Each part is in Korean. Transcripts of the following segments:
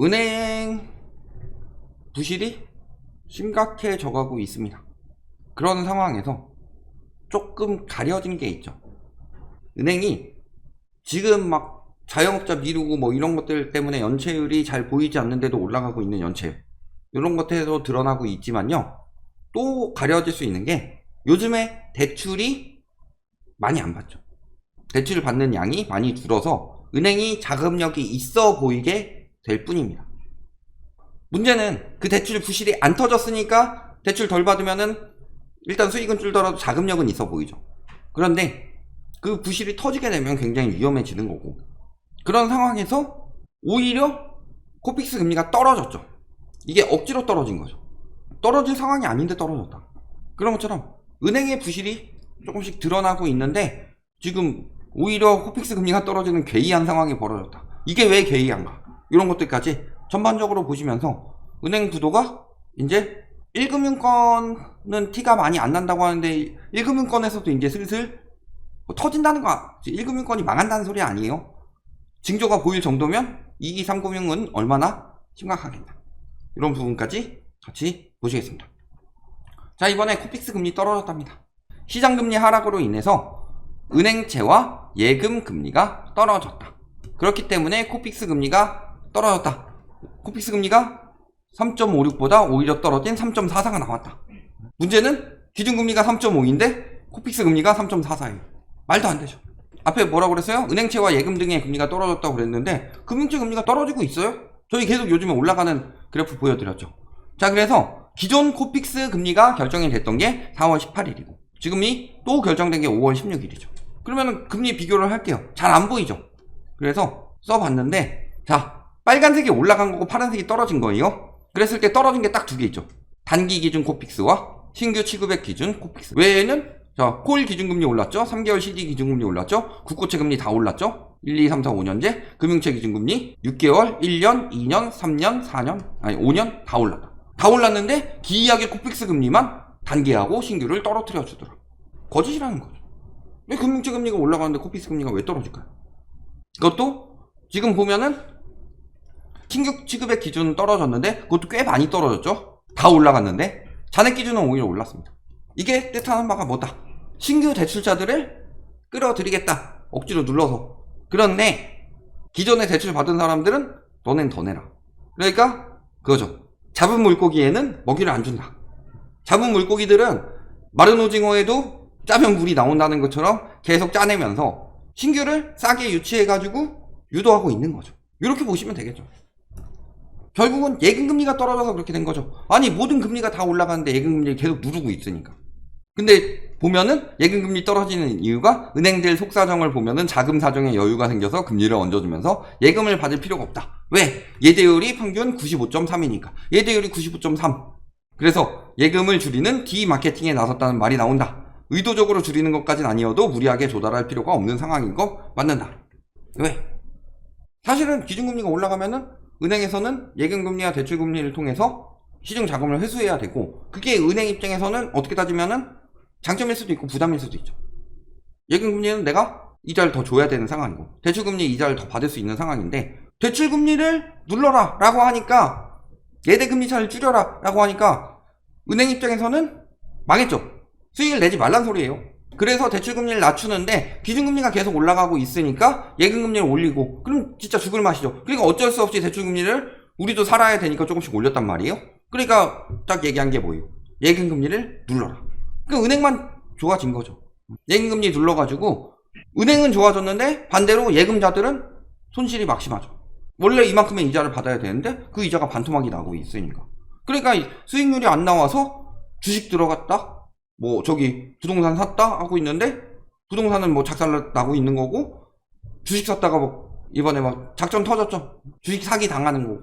은행 부실이 심각해져 가고 있습니다. 그런 상황에서 조금 가려진 게 있죠. 은행이 지금 막 자영업자 미루고 뭐 이런 것들 때문에 연체율이 잘 보이지 않는데도 올라가고 있는 연체율, 이런 것들에서 드러나고 있지만요, 또 가려질 수 있는 게 요즘에 대출이 많이 안 받죠. 대출을 받는 양이 많이 줄어서 은행이 자금력이 있어 보이게 될 뿐입니다. 문제는 그 대출 부실이 안 터졌으니까 대출 덜 받으면은 일단 수익은 줄더라도 자금력은 있어 보이죠. 그런데 그 부실이 터지게 되면 굉장히 위험해지는 거고, 그런 상황에서 오히려 코픽스 금리가 떨어졌죠. 이게 억지로 떨어진 거죠. 떨어질 상황이 아닌데 떨어졌다. 그런 것처럼 은행의 부실이 조금씩 드러나고 있는데 지금 오히려 코픽스 금리가 떨어지는 괴이한 상황이 벌어졌다. 이게 왜 괴이한가? 이런 것들까지 전반적으로 보시면서 은행 구도가 이제 1금융권은 티가 많이 안 난다고 하는데 1금융권에서도 이제 슬슬 뭐 터진다는 거, 1금융권이 망한다는 소리 아니에요. 징조가 보일 정도면 2기 3금융은 얼마나 심각하겠나, 이런 부분까지 같이 보시겠습니다. 자, 이번에 코픽스 금리 떨어졌답니다. 시장금리 하락으로 인해서 은행채와 예금 금리가 떨어졌다. 그렇기 때문에 코픽스 금리가 떨어졌다. 코픽스 금리가 3.56보다 오히려 떨어진 3.44가 나왔다. 문제는 기준금리가 3.5인데 코픽스 금리가 3.44예요. 말도 안 되죠. 앞에 뭐라고 그랬어요? 은행채와 예금 등의 금리가 떨어졌다고 그랬는데 금융채 금리가 떨어지고 있어요? 저희 계속 요즘에 올라가는 그래프 보여드렸죠. 자, 그래서 기존 코픽스 금리가 결정이 됐던 게 4월 18일이고 지금이 또 결정된 게 5월 16일이죠. 그러면 금리 비교를 할게요. 잘 안 보이죠? 그래서 써봤는데, 자, 빨간색이 올라간 거고 파란색이 떨어진 거예요. 그랬을 때 떨어진 게 딱 두 개 있죠. 단기 기준 코픽스와 신규 취급액 기준 코픽스. 외에는 자, 콜 기준금리 올랐죠. 3개월 CD 기준금리 올랐죠. 국고채 금리 다 올랐죠. 1, 2, 3, 4, 5년제 금융채 기준금리 6개월, 1년, 2년, 3년, 4년, 아니 5년 다 올랐다. 다 올랐는데 기이하게 코픽스 금리만 단기하고 신규를 떨어뜨려 주더라. 거짓이라는 거죠. 왜 금융채 금리가 올라가는데 코픽스 금리가 왜 떨어질까요? 그것도 지금 보면은 신규 취급액 기준은 떨어졌는데 그것도 꽤 많이 떨어졌죠. 다 올라갔는데 잔액 기준은 오히려 올랐습니다. 이게 뜻하는 바가 뭐다? 신규 대출자들을 끌어들이겠다, 억지로 눌러서. 그런데 기존에 대출 받은 사람들은 너넨 더 내라. 그러니까 그거죠. 잡은 물고기에는 먹이를 안 준다. 잡은 물고기들은 마른 오징어에도 짜면 물이 나온다는 것처럼 계속 짜내면서 신규를 싸게 유치해가지고 유도하고 있는 거죠. 이렇게 보시면 되겠죠. 결국은 예금금리가 떨어져서 그렇게 된 거죠. 아니, 모든 금리가 다 올라가는데 예금금리를 계속 누르고 있으니까. 근데 보면은 예금금리 떨어지는 이유가 은행들 속사정을 보면은 자금 사정에 여유가 생겨서 금리를 얹어주면서 예금을 받을 필요가 없다. 왜? 예대율이 평균 95.3이니까. 예대율이 95.3. 그래서 예금을 줄이는 디마케팅에 나섰다는 말이 나온다. 의도적으로 줄이는 것까지는 아니어도 무리하게 조달할 필요가 없는 상황인 거 맞는다. 왜? 사실은 기준금리가 올라가면은 은행에서는 예금금리와 대출금리를 통해서 시중자금을 회수해야 되고, 그게 은행 입장에서는 어떻게 따지면은 장점일 수도 있고 부담일 수도 있죠. 예금금리는 내가 이자를 더 줘야 되는 상황이고 대출금리 이자를 더 받을 수 있는 상황인데, 대출금리를 눌러라 라고 하니까, 예대금리차를 줄여라 라고 하니까 은행 입장에서는 망했죠. 수익을 내지 말란 소리예요. 그래서 대출금리를 낮추는데 기준금리가 계속 올라가고 있으니까 예금금리를 올리고, 그럼 진짜 죽을 맛이죠. 그러니까 어쩔 수 없이 대출금리를 우리도 살아야 되니까 조금씩 올렸단 말이에요. 그러니까 딱 얘기한 게 뭐예요? 예금금리를 눌러라. 그러니까 은행만 좋아진 거죠. 예금금리 눌러가지고 은행은 좋아졌는데 반대로 예금자들은 손실이 막심하죠. 원래 이만큼의 이자를 받아야 되는데 그 이자가 반토막이 나고 있으니까. 그러니까 수익률이 안 나와서 주식 들어갔다, 뭐 저기 부동산 샀다 하고 있는데 부동산은 뭐 작살 나고 있는 거고, 주식 샀다가 뭐 이번에 막 작전 터졌죠. 주식 사기 당하는 거고.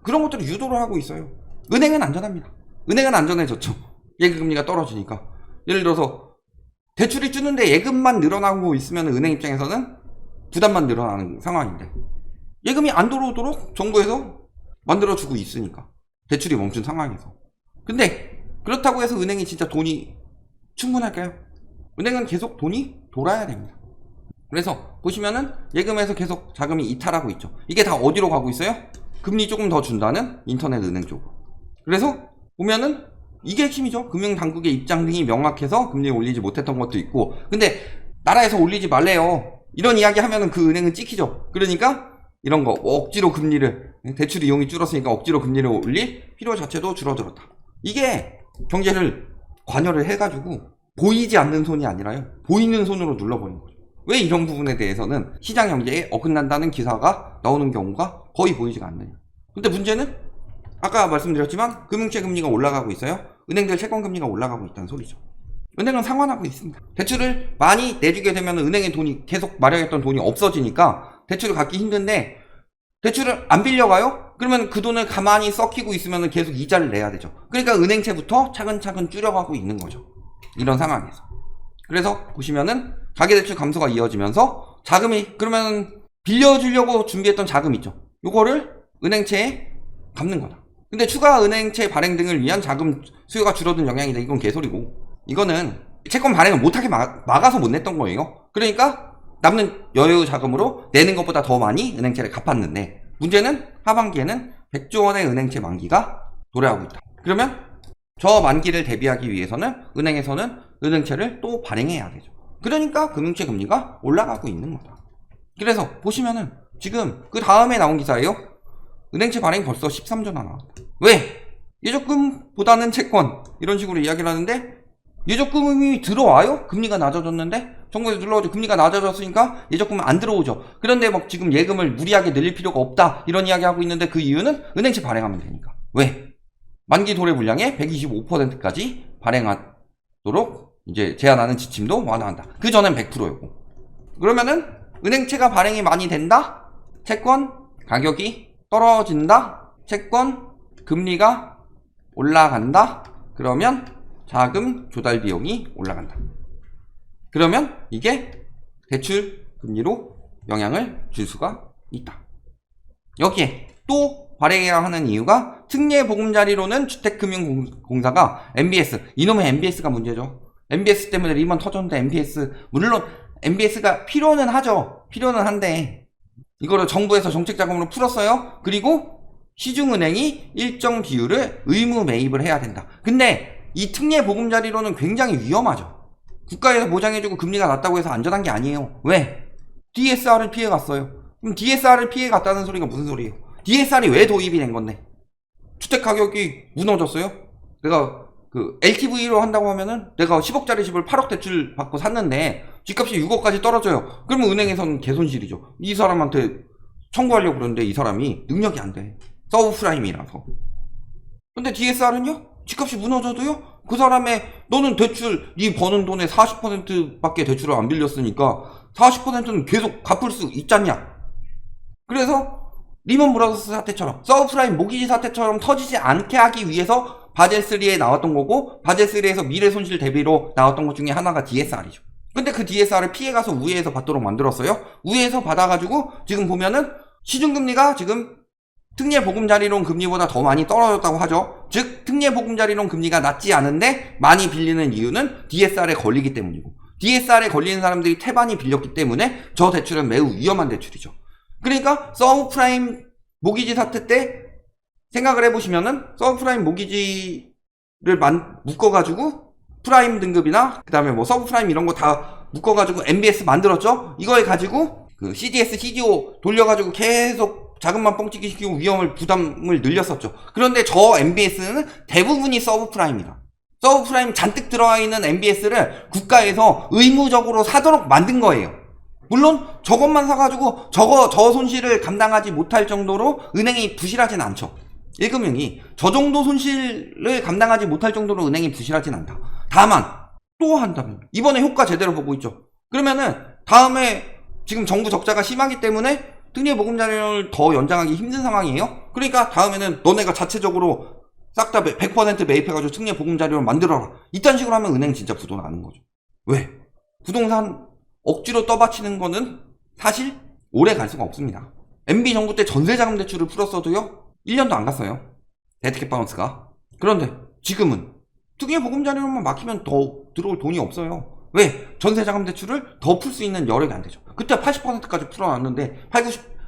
그런 것들을 유도를 하고 있어요. 은행은 안전합니다. 은행은 안전해졌죠. 예금금리가 떨어지니까. 예를 들어서 대출이 주는데 예금만 늘어나고 있으면 은행 입장에서는 부담만 늘어나는 상황인데, 예금이 안 들어오도록 정부에서 만들어주고 있으니까, 대출이 멈춘 상황에서. 근데 그렇다고 해서 은행이 진짜 돈이 충분할까요? 은행은 계속 돈이 돌아야 됩니다. 그래서 보시면은 예금에서 계속 자금이 이탈하고 있죠. 이게 다 어디로 가고 있어요? 금리 조금 더 준다는 인터넷 은행 쪽으로. 그래서 보면은 이게 핵심이죠. 금융당국의 입장 등이 명확해서 금리를 올리지 못했던 것도 있고, 근데 나라에서 올리지 말래요, 이런 이야기 하면은 그 은행은 찍히죠. 그러니까 이런 거 억지로 금리를, 대출 이용이 줄었으니까 억지로 금리를 올릴 필요 자체도 줄어들었다. 이게 경제를 관여를 해가지고 보이지 않는 손이 아니라요, 보이는 손으로 눌러버린 거죠. 왜 이런 부분에 대해서는 시장 경제에 어긋난다는 기사가 나오는 경우가 거의 보이지가 않느냐. 근데 문제는 아까 말씀드렸지만 금융채 금리가 올라가고 있어요. 은행들 채권 금리가 올라가고 있다는 소리죠. 은행은 상환하고 있습니다. 대출을 많이 내주게 되면 은행의 돈이, 계속 마련했던 돈이 없어지니까 대출을 갚기 힘든데, 대출을 안 빌려가요? 그러면 그 돈을 가만히 썩히고 있으면 계속 이자를 내야 되죠. 그러니까 은행채부터 차근차근 줄여가고 있는 거죠. 이런 상황에서. 그래서 보시면은 가계대출 감소가 이어지면서 자금이, 그러면 빌려주려고 준비했던 자금 있죠. 요거를 은행채에 갚는 거다. 근데 추가 은행채 발행 등을 위한 자금 수요가 줄어든 영향이다. 이건 개소리고, 이거는 채권 발행을 못하게 막아서 못 냈던 거예요. 그러니까 남는 여유 자금으로 내는 것보다 더 많이 은행채를 갚았는데, 문제는 하반기에는 100조 원의 은행채 만기가 도래하고 있다. 그러면 저 만기를 대비하기 위해서는 은행에서는 은행채를 또 발행해야 되죠. 그러니까 금융채 금리가 올라가고 있는 거다. 그래서 보시면은 지금 그 다음에 나온 기사예요. 은행채 발행이 벌써 13조나 나왔다. 왜? 예적금보다는 채권, 이런 식으로 이야기를 하는데, 예적금이 들어와요? 금리가 낮아졌는데? 정부에서 눌러오죠. 금리가 낮아졌으니까 예적금은 안 들어오죠. 그런데 막 지금 예금을 무리하게 늘릴 필요가 없다, 이런 이야기 하고 있는데, 그 이유는 은행채 발행하면 되니까. 왜? 만기 도래 물량의 125%까지 발행하도록 이제 제한하는 지침도 완화한다. 그 전엔 100%였고. 그러면은 은행채가 발행이 많이 된다? 채권 가격이 떨어진다? 채권 금리가 올라간다? 그러면 자금 조달 비용이 올라간다. 그러면 이게 대출 금리로 영향을 줄 수가 있다. 여기에 또 발행해야 하는 이유가, 특례 보금자리로는 주택금융공사가 MBS, 이놈의 MBS가 문제죠. MBS 때문에 리먼 터졌는데, MBS, 물론 MBS가 필요는 하죠. 필요는 한데 이거를 정부에서 정책자금으로 풀었어요. 그리고 시중은행이 일정 비율을 의무 매입을 해야 된다. 근데 이 특례 보금자리로는 굉장히 위험하죠. 국가에서 보장해주고 금리가 낮다고 해서 안전한 게 아니에요. 왜? DSR을 피해갔어요. 그럼 DSR을 피해갔다는 소리가 무슨 소리예요? DSR이 왜 도입이 된 건데? 주택가격이 무너졌어요? 내가 그 LTV로 한다고 하면은 내가 10억짜리 집을 8억 대출 받고 샀는데 집값이 6억까지 떨어져요. 그러면 은행에서는 개손실이죠. 이 사람한테 청구하려고 그러는데 이 사람이 능력이 안 돼. 서브프라임이라서. 근데 DSR은요? 집값이 무너져도요? 그 사람의, 너는 대출, 네 버는 돈의 40%밖에 대출을 안 빌렸으니까 40%는 계속 갚을 수 있잖냐. 그래서 리먼 브라더스 사태처럼, 서브프라임 모기지 사태처럼 터지지 않게 하기 위해서 바젤3에 나왔던 거고, 바젤3에서 미래 손실 대비로 나왔던 것 중에 하나가 DSR이죠. 근데 그 DSR을 피해가서 우회해서 받도록 만들었어요. 우회해서 받아가지고 지금 보면은 시중금리가 지금 특례 보금자리론 금리보다 더 많이 떨어졌다고 하죠. 즉 특례 보금자리론 금리가 낮지 않은데 많이 빌리는 이유는 DSR에 걸리기 때문이고, DSR에 걸리는 사람들이 태반이 빌렸기 때문에 저 대출은 매우 위험한 대출이죠. 그러니까 서브프라임 모기지 사태 때 생각을 해보시면은, 서브프라임 모기지를 묶어가지고 프라임 등급이나 그 다음에 뭐 서브프라임 이런 거 다 묶어가지고 MBS 만들었죠. 이거에 가지고 그 CDS, CDO 돌려가지고 계속 자금만 뻥튀기 시키고 부담을 늘렸었죠. 그런데 저 MBS는 대부분이 서브프라임이다. 서브프라임 잔뜩 들어와 있는 MBS를 국가에서 의무적으로 사도록 만든 거예요. 물론 저것만 사가지고 저 손실을 감당하지 못할 정도로 은행이 부실하진 않죠. 1금융이 저 정도 손실을 감당하지 못할 정도로 은행이 부실하진 않다. 다만 또 한다면, 이번에 효과 제대로 보고 있죠. 그러면은 다음에 지금 정부 적자가 심하기 때문에 특례 보금자리론을 더 연장하기 힘든 상황이에요. 그러니까 다음에는 너네가 자체적으로 싹 다 100% 매입해가지고 특례 보금자리론 만들어라. 이딴 식으로 하면 은행 진짜 부도 나는 거죠. 왜? 부동산 억지로 떠받치는 거는 사실 오래 갈 수가 없습니다. MB 정부 때 전세자금 대출을 풀었어도요 1년도 안 갔어요. 데트캡 바운스가. 그런데 지금은 특례 보금자리론만 막히면 더 들어올 돈이 없어요. 왜? 전세자금 대출을 더 풀 수 있는 여력이 안 되죠. 그때 80%까지 풀어놨는데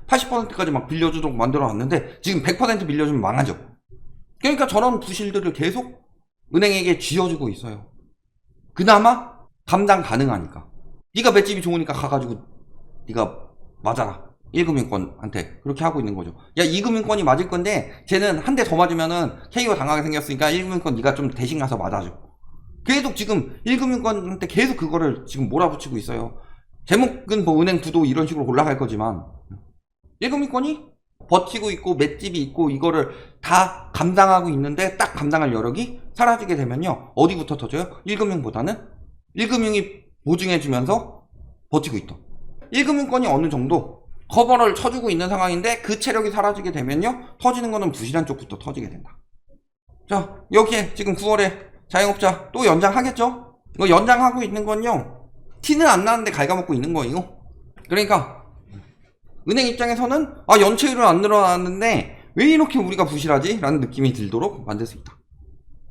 80%까지 막 빌려주도록 만들어놨는데 지금 100% 빌려주면 망하죠. 그러니까 저런 부실들을 계속 은행에게 쥐어주고 있어요. 그나마 감당 가능하니까. 네가 맷집이 좋으니까 가가지고 네가 맞아라. 1금융권한테 그렇게 하고 있는 거죠. 야, 2금융권이 맞을 건데 쟤는 한 대 더 맞으면은 KO 당하게 생겼으니까 1금융권 네가 좀 대신 가서 맞아줘. 계속 지금 1금융권한테 계속 그거를 지금 몰아붙이고 있어요. 제목은 뭐 은행 부도 이런 식으로 올라갈 거지만 1금융권이 버티고 있고 맷집이 있고 이거를 다 감당하고 있는데 딱 감당할 여력이 사라지게 되면요. 어디부터 터져요? 1금융보다는 1금융이 보증해주면서 버티고 있다. 1금융권이 어느 정도 커버를 쳐주고 있는 상황인데 그 체력이 사라지게 되면요. 터지는 거는 부실한 쪽부터 터지게 된다. 자, 여기에 지금 9월에 자영업자 또 연장하겠죠? 이거 연장하고 있는 건요. 티는 안 나는데 갉아먹고 있는 거예요. 그러니까 은행 입장에서는 연체율은 안 늘어났는데 왜 이렇게 우리가 부실하지? 라는 느낌이 들도록 만들 수 있다.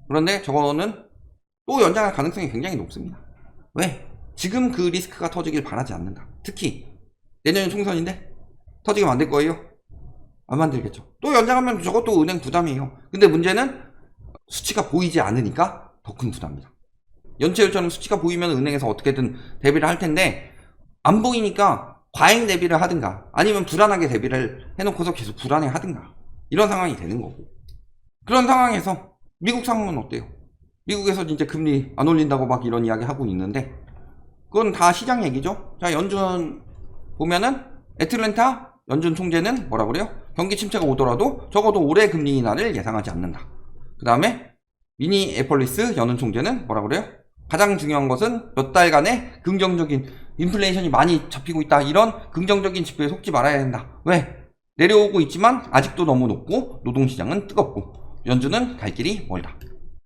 그런데 저거는 또 연장할 가능성이 굉장히 높습니다. 왜? 지금 그 리스크가 터지길 바라지 않는다. 특히 내년에 총선인데 터지게 만들 거예요? 안 만들겠죠. 또 연장하면 저것도 은행 부담이에요. 근데 문제는 수치가 보이지 않으니까 더 큰 부담입니다. 연체율처럼 수치가 보이면 은행에서 어떻게든 대비를 할 텐데 안 보이니까 과잉 대비를 하든가 아니면 불안하게 대비를 해놓고서 계속 불안해 하든가 이런 상황이 되는 거고. 그런 상황에서 미국 상황은 어때요? 미국에서 진짜 금리 안 올린다고 막 이런 이야기 하고 있는데 그건 다 시장 얘기죠. 자, 연준 보면은 애틀랜타 연준 총재는 뭐라 그래요? 경기 침체가 오더라도 적어도 올해 금리 인하를 예상하지 않는다. 그 다음에 미니애폴리스 연은 총재는 뭐라 그래요? 가장 중요한 것은 몇 달간의 긍정적인 인플레이션이 많이 잡히고 있다. 이런 긍정적인 지표에 속지 말아야 된다. 왜? 내려오고 있지만 아직도 너무 높고 노동시장은 뜨겁고 연준은 갈 길이 멀다.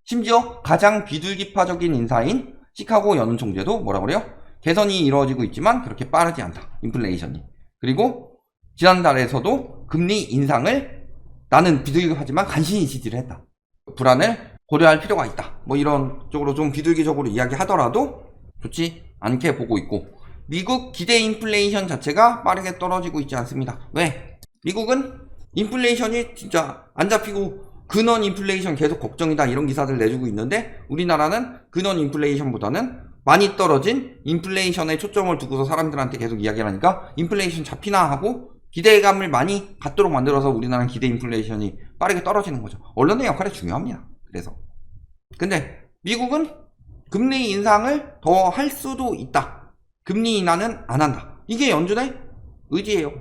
심지어 가장 비둘기파적인 인사인 시카고 연은 총재도 뭐라 그래요? 개선이 이루어지고 있지만 그렇게 빠르지 않다. 인플레이션이. 그리고 지난달에서도 금리 인상을 나는 비둘기파지만 간신히 지지를 했다. 불안을 고려할 필요가 있다. 뭐 이런 쪽으로 좀 비둘기적으로 이야기하더라도 좋지 않게 보고 있고 미국 기대 인플레이션 자체가 빠르게 떨어지고 있지 않습니다. 왜? 미국은 인플레이션이 진짜 안 잡히고 근원 인플레이션 계속 걱정이다 이런 기사들 내주고 있는데 우리나라는 근원 인플레이션보다는 많이 떨어진 인플레이션에 초점을 두고서 사람들한테 계속 이야기를 하니까 인플레이션 잡히나 하고 기대감을 많이 갖도록 만들어서 우리나라는 기대 인플레이션이 빠르게 떨어지는 거죠. 언론의 역할이 중요합니다. 그래서 근데 미국은 금리 인상을 더 할 수도 있다. 금리 인하는 안 한다. 이게 연준의 의지예요.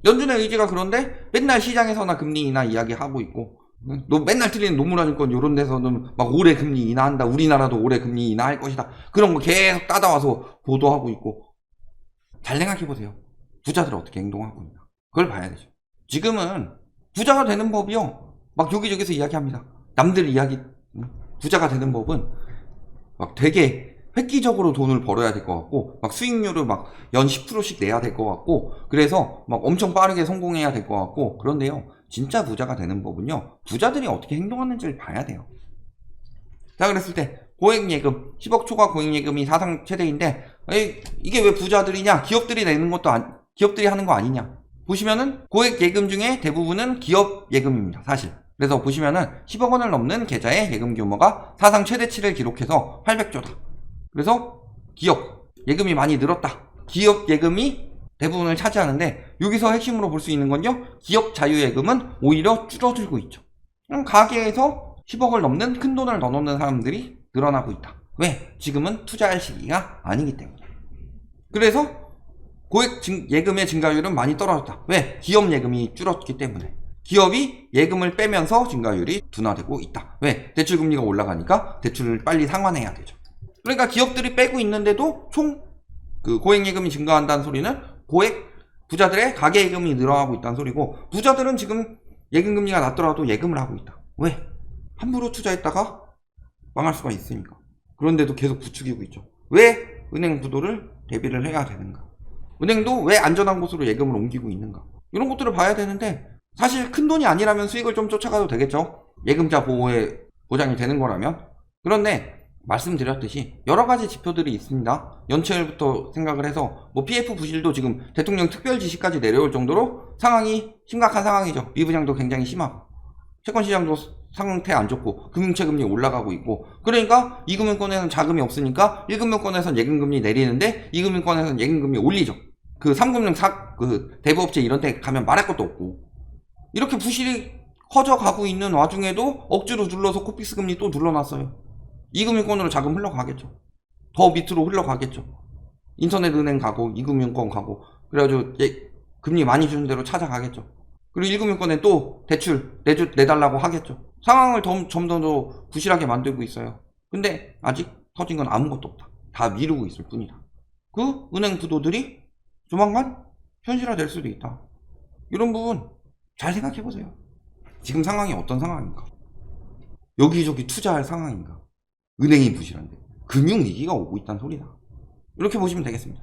연준의 의지가 그런데 맨날 시장에서나 금리 인하 이야기하고 있고 너 맨날 틀리는 노무라증권 이런 데서는 막 올해 금리 인하한다. 우리나라도 올해 금리 인하할 것이다. 그런 거 계속 따다와서 보도하고 있고 잘 생각해보세요. 부자들 어떻게 행동하고 있나. 그걸 봐야 되죠. 지금은 부자가 되는 법이요. 막 여기저기서 이야기합니다. 남들 이야기 부자가 되는 법은 막 되게 획기적으로 돈을 벌어야 될 것 같고 막 수익률을 막 연 10%씩 내야 될 것 같고 그래서 막 엄청 빠르게 성공해야 될 것 같고 그런데요. 진짜 부자가 되는 법은요. 부자들이 어떻게 행동하는지를 봐야 돼요. 자, 그랬을 때 고액예금 10억 초과 고액예금이 사상 최대인데 이게 왜 부자들이냐? 기업들이 내는 것도 기업들이 하는 거 아니냐? 보시면은 고액예금 중에 대부분은 기업예금입니다. 사실. 그래서 보시면은 10억 원을 넘는 계좌의 예금 규모가 사상 최대치를 기록해서 800조다. 그래서 기업 예금이 많이 늘었다. 기업 예금이 대부분을 차지하는데 여기서 핵심으로 볼 수 있는 건요. 기업 자유예금은 오히려 줄어들고 있죠. 가계에서 10억을 넘는 큰 돈을 넣어놓는 사람들이 늘어나고 있다. 왜? 지금은 투자할 시기가 아니기 때문에. 그래서 고액 예금의 증가율은 많이 떨어졌다. 왜? 기업 예금이 줄었기 때문에. 기업이 예금을 빼면서 증가율이 둔화되고 있다. 왜? 대출금리가 올라가니까 대출을 빨리 상환해야 되죠. 그러니까 기업들이 빼고 있는데도 총 그 고액예금이 증가한다는 소리는 고액 부자들의 가계예금이 늘어나고 있다는 소리고 부자들은 지금 예금금리가 낮더라도 예금을 하고 있다. 왜? 함부로 투자했다가 망할 수가 있으니까. 그런데도 계속 부추기고 있죠. 왜 은행 부도를 대비를 해야 되는가? 은행도 왜 안전한 곳으로 예금을 옮기고 있는가? 이런 것들을 봐야 되는데 사실 큰 돈이 아니라면 수익을 좀 쫓아가도 되겠죠. 예금자 보호에 보장이 되는 거라면. 그런데 말씀드렸듯이 여러 가지 지표들이 있습니다. 연체율부터 생각을 해서 뭐 PF 부실도 지금 대통령 특별 지시까지 내려올 정도로 상황이 심각한 상황이죠. 미분양도 굉장히 심하고 채권 시장도 상태 안 좋고 금융채 금리 올라가고 있고, 그러니까 2금융권에서는 자금이 없으니까 1금융권에서는 예금금리 내리는데 2금융권에서는 예금금리 올리죠. 그 3금융 그 대부업체 이런 데 가면 말할 것도 없고, 이렇게 부실이 커져가고 있는 와중에도 억지로 눌러서 코픽스 금리 또 눌러놨어요. 2금융권으로 자금 흘러가겠죠. 더 밑으로 흘러가겠죠. 인터넷 은행 가고 2금융권 가고, 그래가지고 금리 많이 주는 대로 찾아가겠죠. 그리고 1금융권에 또 대출 내달라고 하겠죠. 상황을 점점 더 부실하게 만들고 있어요. 근데 아직 터진 건 아무것도 없다. 다 미루고 있을 뿐이다. 그 은행 부도들이 조만간 현실화될 수도 있다. 이런 부분 잘 생각해보세요. 지금 상황이 어떤 상황인가? 여기저기 투자할 상황인가? 은행이 부실한데 금융위기가 오고 있다는 소리다. 이렇게 보시면 되겠습니다.